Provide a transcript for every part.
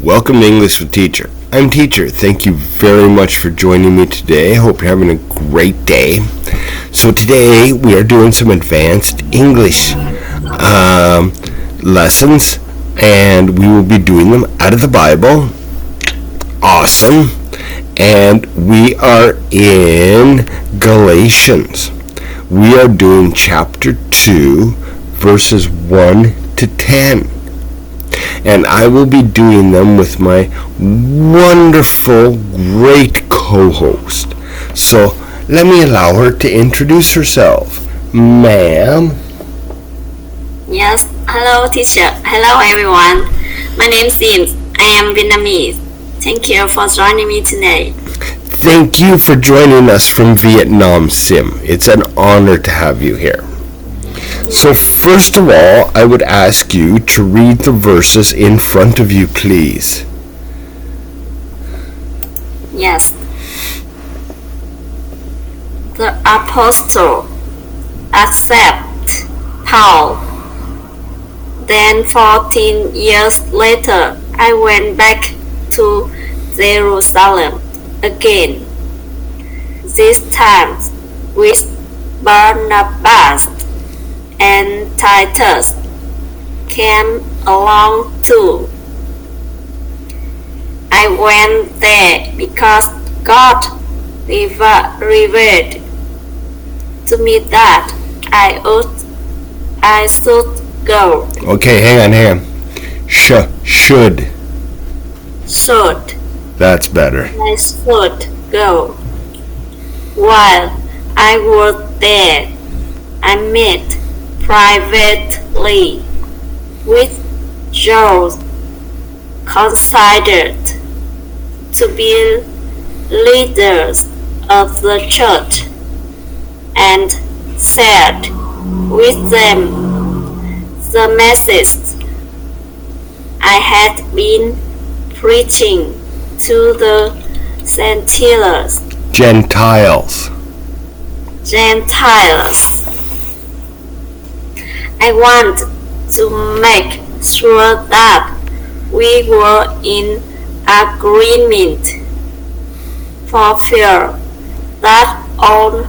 Welcome to English with Teacher. I'm Teacher. Thank you very much for joining me today. I hope you're having a great day. So today we are doing some advanced English lessons, and we will be doing them out of the Bible. Awesome. And we are in Galatians. We are doing chapter 2, verses 1 to 10. And I will be doing them with my wonderful, great co-host. So let me allow her to introduce herself. Ma'am? Yes, hello teacher. Hello everyone. My name is Sim. I am Vietnamese. Thank you for joining me today. Thank you for joining us from Vietnam, Sim. It's an honor to have you here. So first of all, I would ask you to read the verses in front of you, please. Yes. The apostle accepted Paul. Then 14 years later, I went back to Jerusalem again. This time with Barnabas and Titus came along too. I went there because God revealed to me that I should go. Okay, hang on. Should. That's better. I should go. While I was there, I met privately with Jews considered to be leaders of the church, and shared with them the message I had been preaching to the Gentiles. I want to make sure that we were in agreement, for fear that all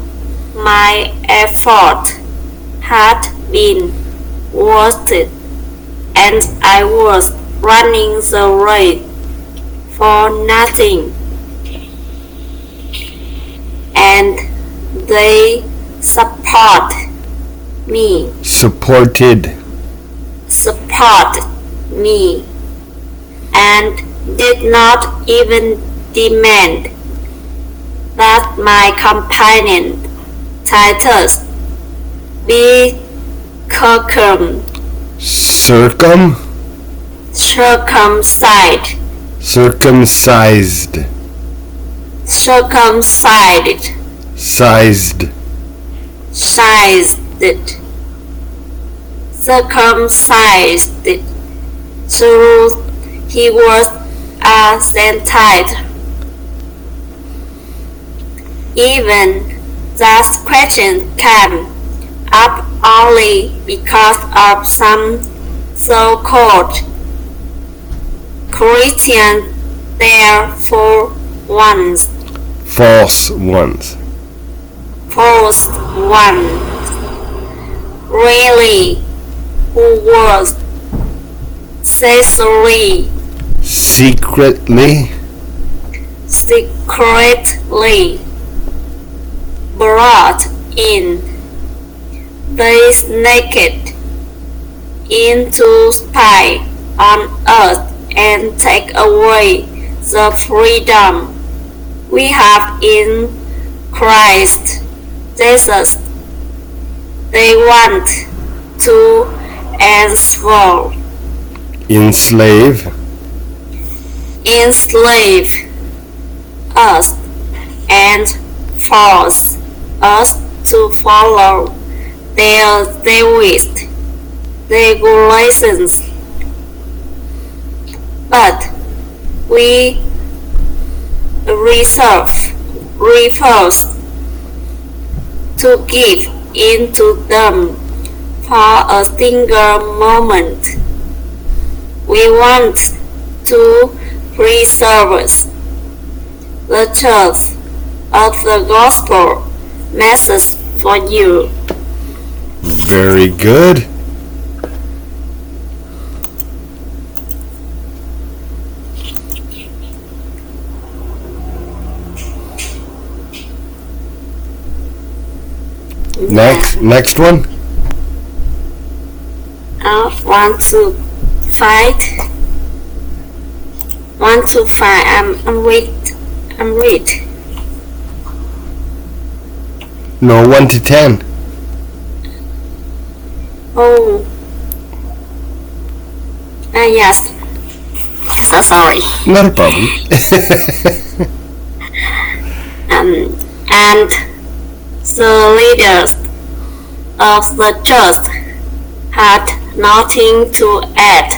my effort had been wasted and I was running the race for nothing. And they supported me and did not even demand that my companion Titus be circumcised, so he was a Gentile. Even that question came up only because of some so-called Christians false ones, really, who was secretly brought in. They sneaked in to spy on us and take away the freedom we have in Christ Jesus. They want to enslave us and force us to follow their regulations. But we refuse to give in to them for a single moment. We want to preserve the truth of the gospel message for you. Very good. Next one. Want to fight? Want to fight? I'm read. No, 1 to 10. Oh. Yes. So sorry. Not a problem. And the leaders of the church had nothing to add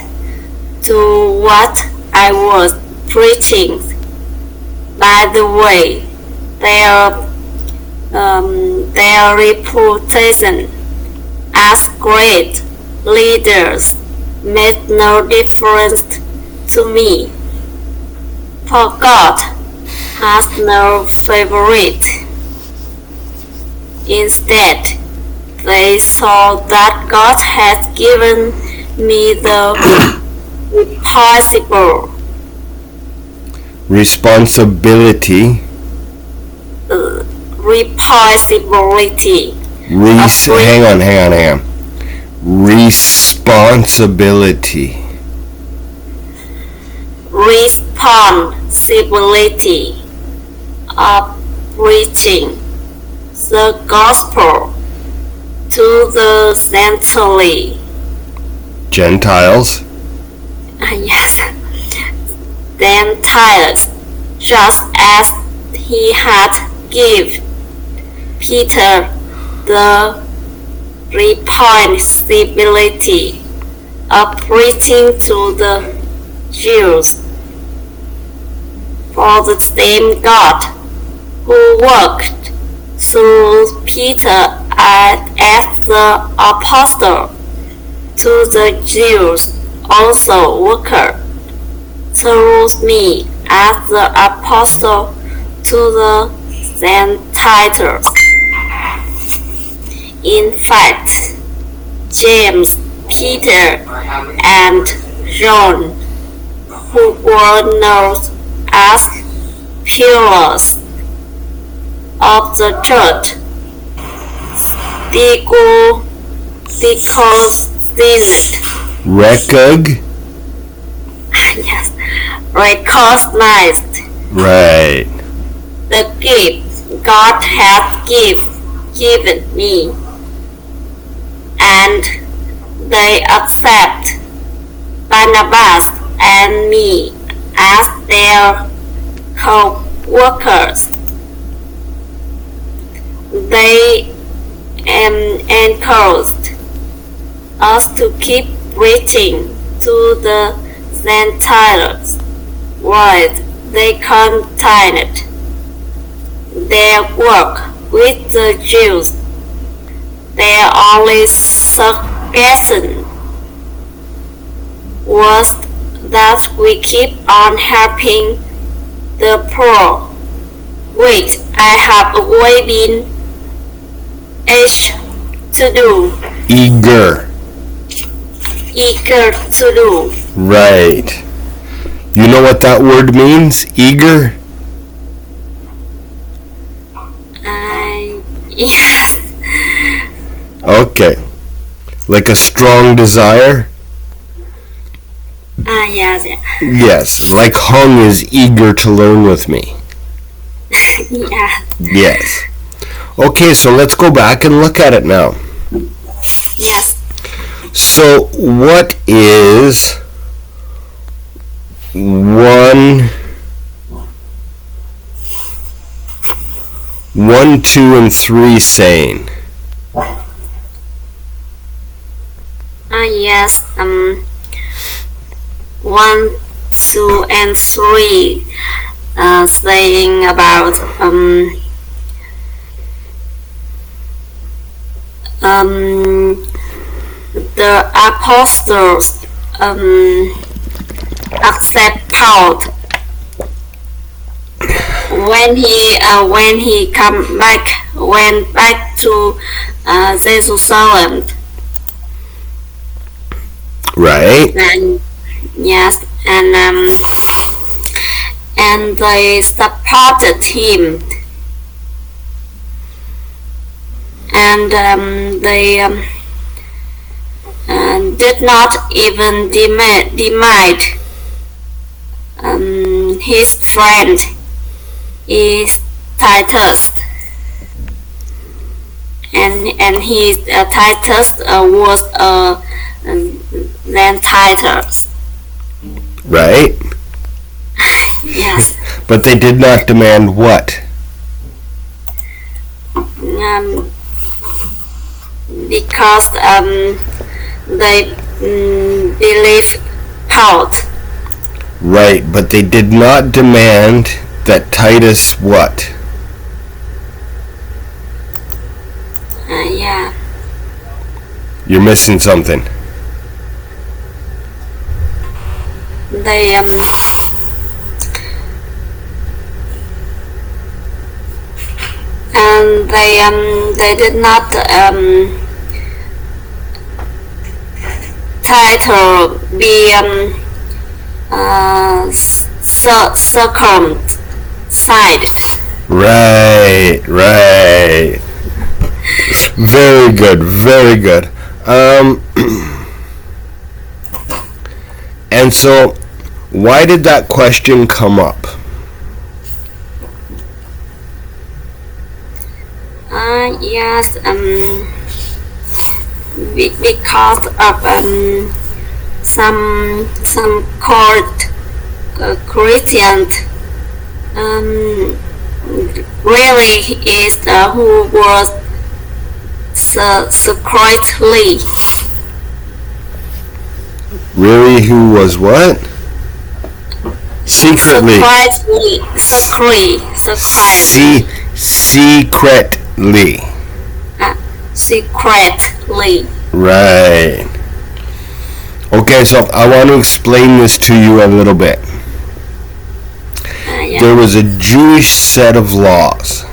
to what I was preaching. By the way, their reputation as great leaders made no difference to me, for God has no favorite. Instead, they saw that God had given me the responsibility. Hang on. Responsibility of preaching the gospel to the Gentiles. Yes, Gentiles, just as he had given Peter the responsibility of preaching to the Jews. For the same God who worked through Peter as the apostle to the Jews also worked through me as the apostle to the Gentiles. In fact, James, Peter, and John, who were known as pillars of the church, recognized Right. the gift God had given me, and they accept Barnabas and me as their co-workers. They encouraged us to keep preaching to the Gentiles while they continued their work with the Jews. Their only suggestion was that we keep on helping the poor, which I have always been eager to do. Right. You know what that word means? Eager? Yes. Okay. Like a strong desire? Yes. Yes. Like Hung is eager to learn with me. Yeah. Yes. Okay, so let's go back and look at it now. Yes. So what is 1, 2, and 3 saying? Yes. 1, 2, and 3 saying about the apostles accept Paul, when he went back to Jerusalem. Right. And yes, and they supported him, and they did not even deny his friend is Titus, and his Titus was than Titus. Right. Yes. But they did not demand what? Because they believed Paul. Right, but they did not demand that Titus what? Yeah. You're missing something. They and they did not title be circumcised. Right. Very good. And so, why did that question come up? Yes, because of some called Christians really is who was secretly. Really, who was what? Secretly. Secretly. Secretly. Right. Okay, so I want to explain this to you a little bit. Yeah. There was a Jewish set of laws.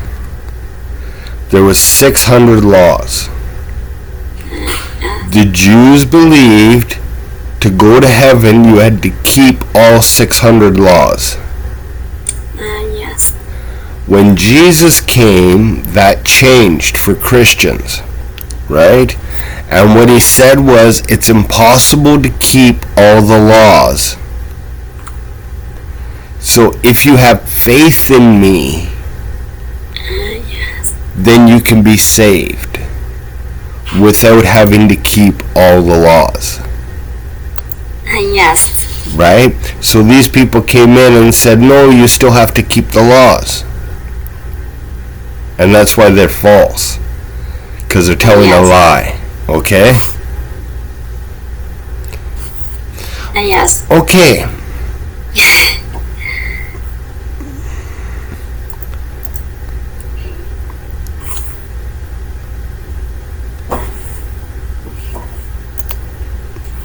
There was 600 laws. The Jews believed to go to heaven you had to keep all 600 laws. Yes. When Jesus came, that changed for Christians, right? And what he said was, it's impossible to keep all the laws. So if you have faith in me, Yes. then you can be saved without having to keep all the laws. Yes. Right? So these people came in and said, no, you still have to keep the laws. And that's why they're false. Because they're telling a lie. Okay? Yes. Okay.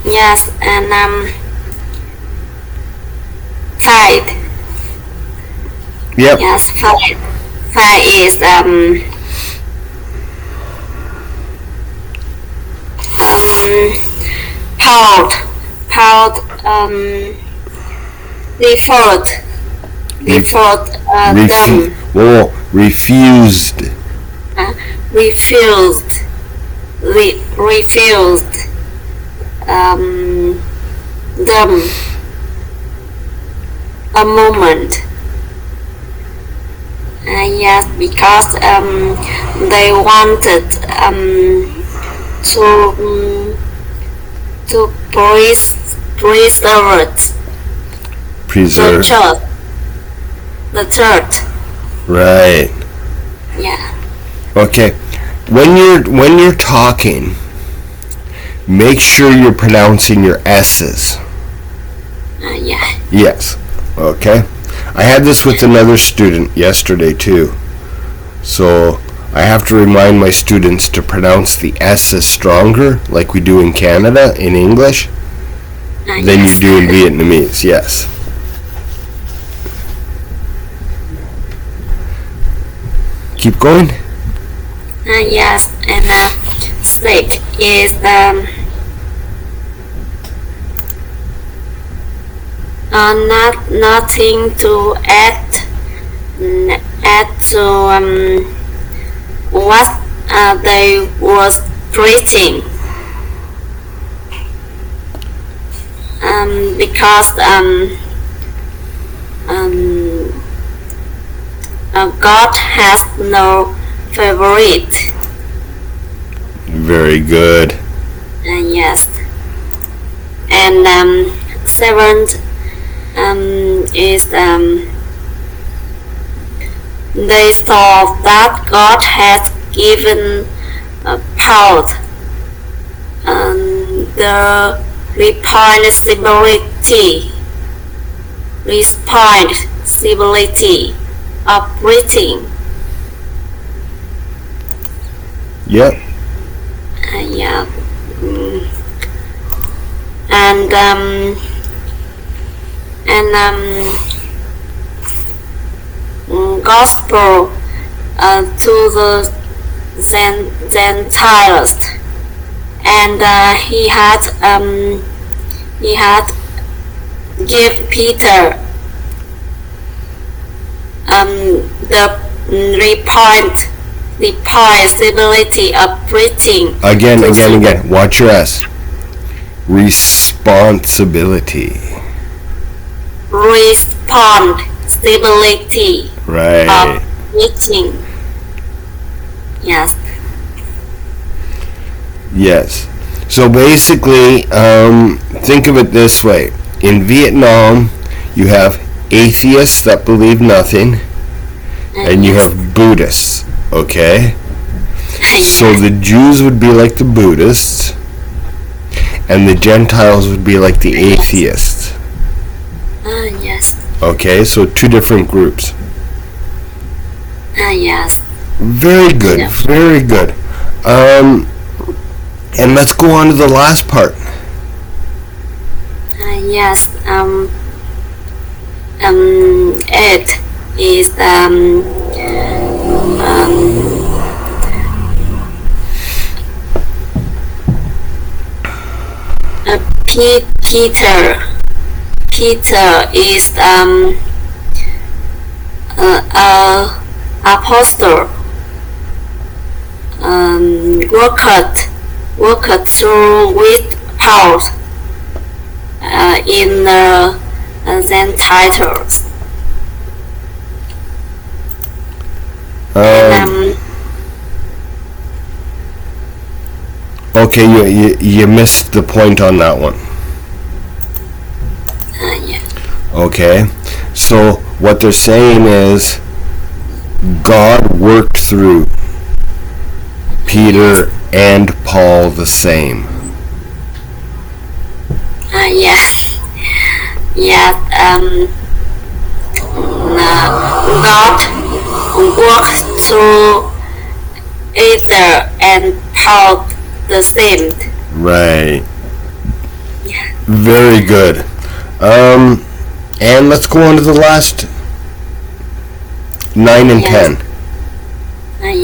Yes, and fight. Yep. Yes, fight. Fight is Paul them refused. refused them a moment. Yes, because they wanted to preserve the church. Right. Yeah. Okay. When you're talking, make sure you're pronouncing your S's. Yeah. Yes. Okay. I had this with another student yesterday too. So I have to remind my students to pronounce the S's stronger, like we do in Canada in English, than you do in Vietnamese. Yes. Keep going. Yes, and 6 is nothing to add to what they was preaching, because God has no favorite. Very good. Yes, and 7 is they saw that God has given Paul the responsibility of preaching. Yep. Yeah. And gospel to the Gentiles, and he had give Peter the responsibility of preaching. Again. Watch your S. Responsibility. Responsibility Right. of preaching. Yes. Yes. So basically, think of it this way. In Vietnam, you have atheists that believe nothing, and you have Buddhists, okay? So the Jews would be like the Buddhists, and the Gentiles would be like the atheists. Yes. Okay, so two different groups. Yes. Very good, Yeah. very good. And let's go on to the last part. Yes. 8 is Peter is apostle, worked through with Paul in the Gentiles. Okay, you missed the point on that one. Yeah. Okay, so what they're saying is God worked through Peter and Paul the same. Yes. Yes. God worked through Peter and Paul the same. Right. Yeah. Very good. And let's go on to the last 9 and Yes. 10.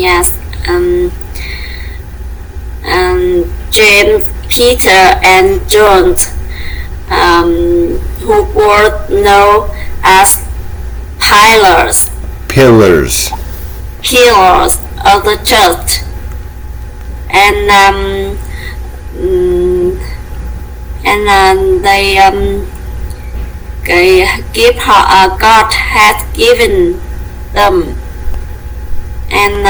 Yes. James, Peter, and John, who were known as pillars of the church, and they God had given them, and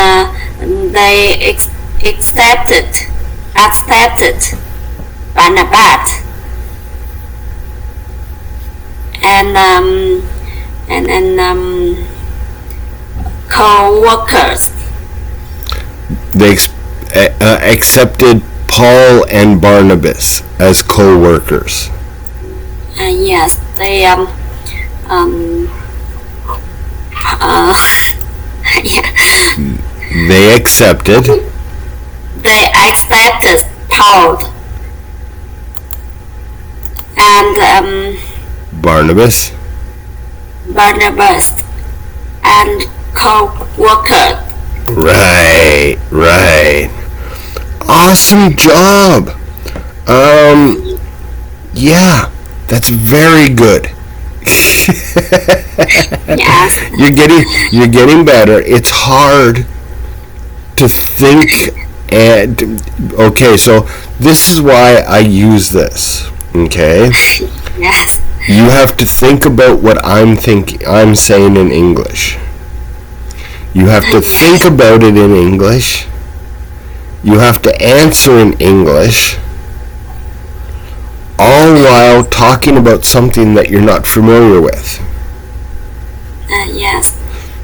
they accepted Barnabas and co-workers. They accepted Paul and Barnabas as co-workers. Yes, they They accepted Paul and Barnabas and co-worker Right. Awesome job. Yeah, that's very good. Yes. You're getting better. It's hard to think. And okay, so this is why I use this. Okay, Yes. you have to think about what I'm saying in English. You have to think about it in English. You have to answer in English, all while talking about something that you're not familiar with. Yes.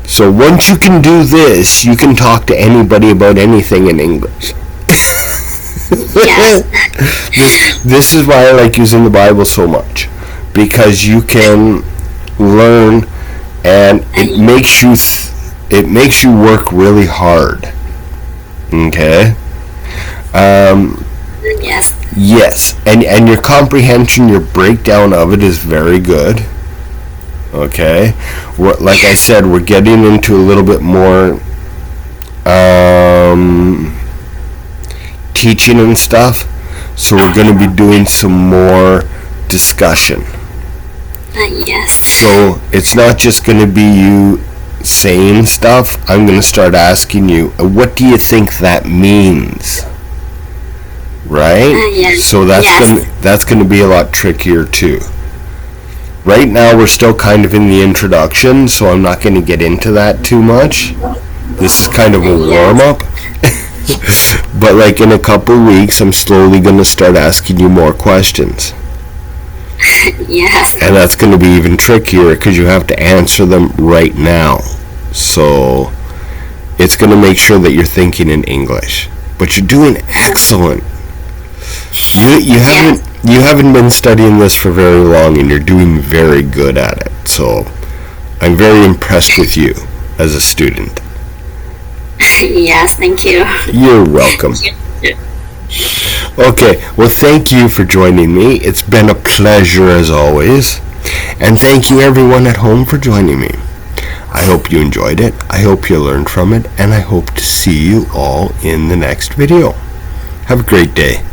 So once you can do this, you can talk to anybody about anything in English. Yes. This is why I like using the Bible so much, because you can learn, and it makes you work really hard. Okay. Yes. Yes, and your comprehension, your breakdown of it is very good. Okay, like I said, we're getting into a little bit more teaching and stuff, so we're going to be doing some more discussion. Yes. So it's not just going to be you saying stuff. I'm going to start asking you, what do you think that means? Right? Yes. So that's going to be a lot trickier too. Right now we're still kind of in the introduction, so I'm not going to get into that too much. This is kind of a warm-up. But like in a couple weeks, I'm slowly going to start asking you more questions. Yes. And that's going to be even trickier because you have to answer them right now. So it's going to make sure that you're thinking in English. But you're doing excellent. You haven't been studying this for very long, and you're doing very good at it. So I'm very impressed with you as a student. Yes, thank you. You're welcome. Okay, well, thank you for joining me. It's been a pleasure as always. And thank you everyone at home for joining me. I hope you enjoyed it. I hope you learned from it. And I hope to see you all in the next video. Have a great day.